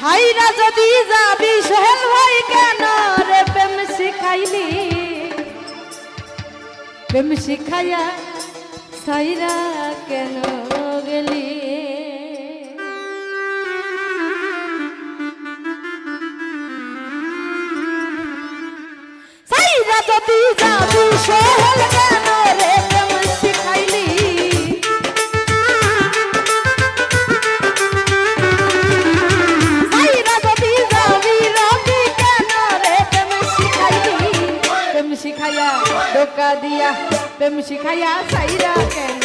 সাইরা যদি যাবি সোহেল ভাই কেন রে প্রেম শিখাইলি প্রেম শিখাইয়া সাইরা কেন গেলি সাইরা যদি যাবি সোহেল কেন রে প্রেম শিখাইলি শিখাইয়া ধোকা দিয়া প্রেম শিখাইয়া সাইরা কেন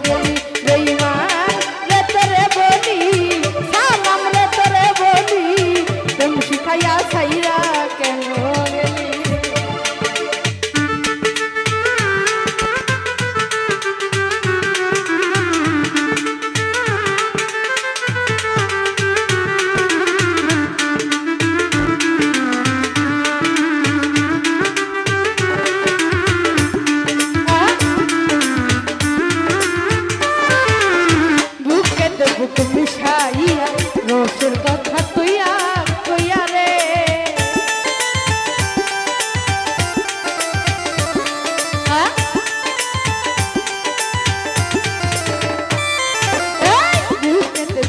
গেলি বেঈমান রে তোরে বলি সালাম রে তোরে বলি প্রেম শিখাইয়া সাইরা কেন গেলি রসের কথা তুইয়া কইয়া রে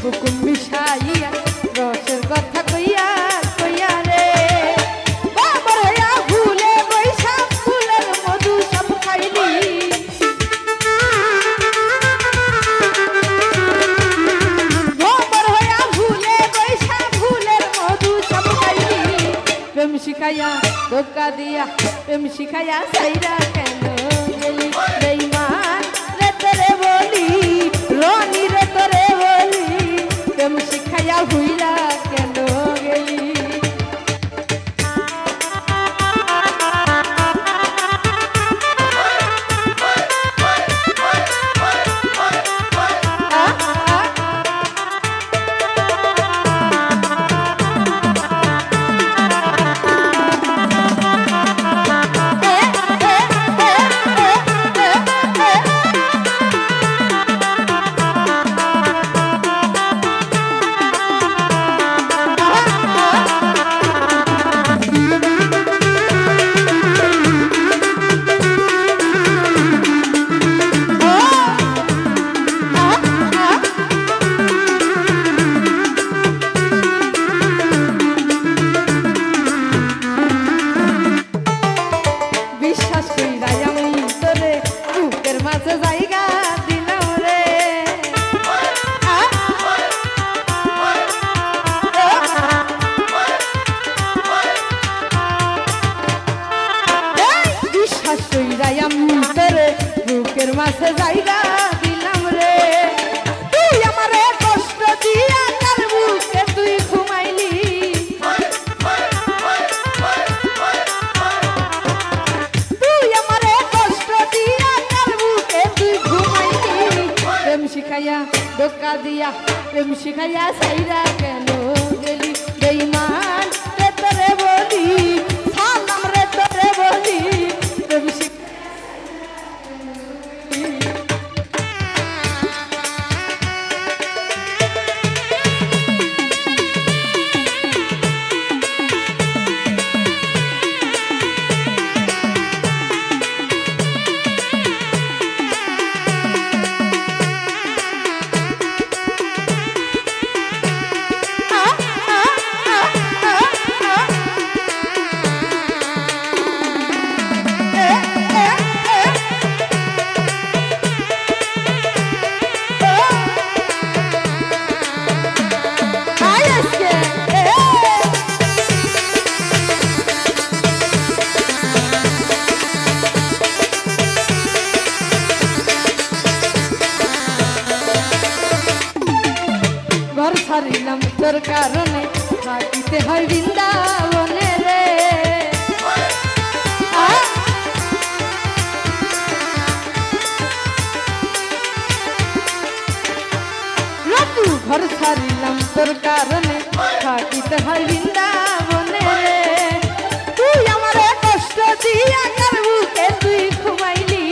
বুকুম মিশাইয়া রসের কথা কইয়া কইয়া রে বাবার হইয়া ভুলে বৈশাখ ফুলের মধু সব খাইলি প্রেম শিখাইয়া ধোকা দিয়া প্রেম শিখাইয়া সাইরা কেন গেলি বেঈমান রে তোরে বলি রনি রে তোরে বলি প্রেম শিখাইয়া ভুইলা কেন গেলি বুকের মাঝে জায়গা দিলাম রে তুই আমারে কষ্ট দিয়া কার বুকে তুই ঘুমাইলি তুই আমারে কষ্ট দিয়া কার বুকে তুই ঘুমাইলি প্রেম শিখাইয়া ধোকা দিয়া প্রেম শিখাইয়া সাইরা কেন গেলি বেঈমান রে তোরে বলি সালাম রে তোরে বলি প্রেম হারিলাম তোর কারণে থাকিতে হয় বৃন্দাবনে রে রতু ঘর ছাড়িলাম তোর কারণে থাকিতে হয় বৃন্দাবনে রে তুই আমারে কষ্ট দিয়া কার বুকে তুই ঘুমাইলি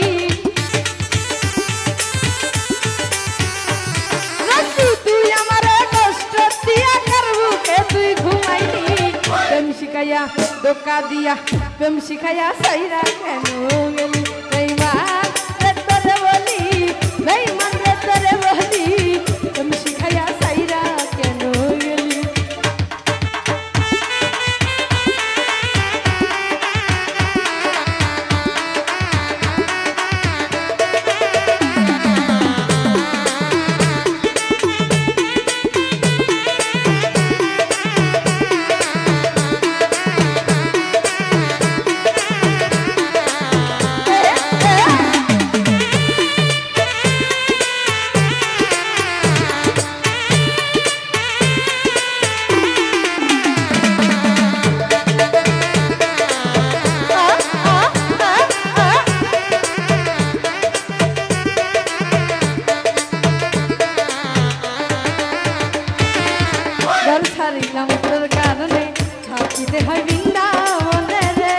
তুই আমারে কষ্ট দিয়া কার বুকে তুই শিখাইয়া ধোকা দিয়া প্রেম শিখাইয়া সাইরা কেন গেলি বেঈমান রে তোরে বলি বেঈমান রে তোরে বলি প্রেম শিখাইয়া সাইরা কেন গেলি ছাড়িলাম তোর কারণে থাকিতে হয় বৃন্দাবনে রে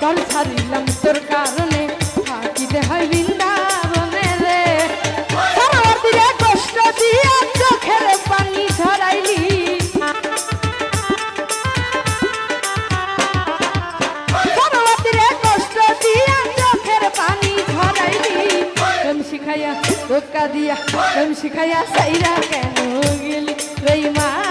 তোর ছাড়িলাম তোর কারণে থাকিতে হয় বৃন্দাবনে রে সরবতীরে কষ্ট দিয়া চোখের পানি ঝরাইলি শিখাইয়া ধোকা দিয়া প্রেম শিখাইয়া সাইরা কেন গেলি বেঈমান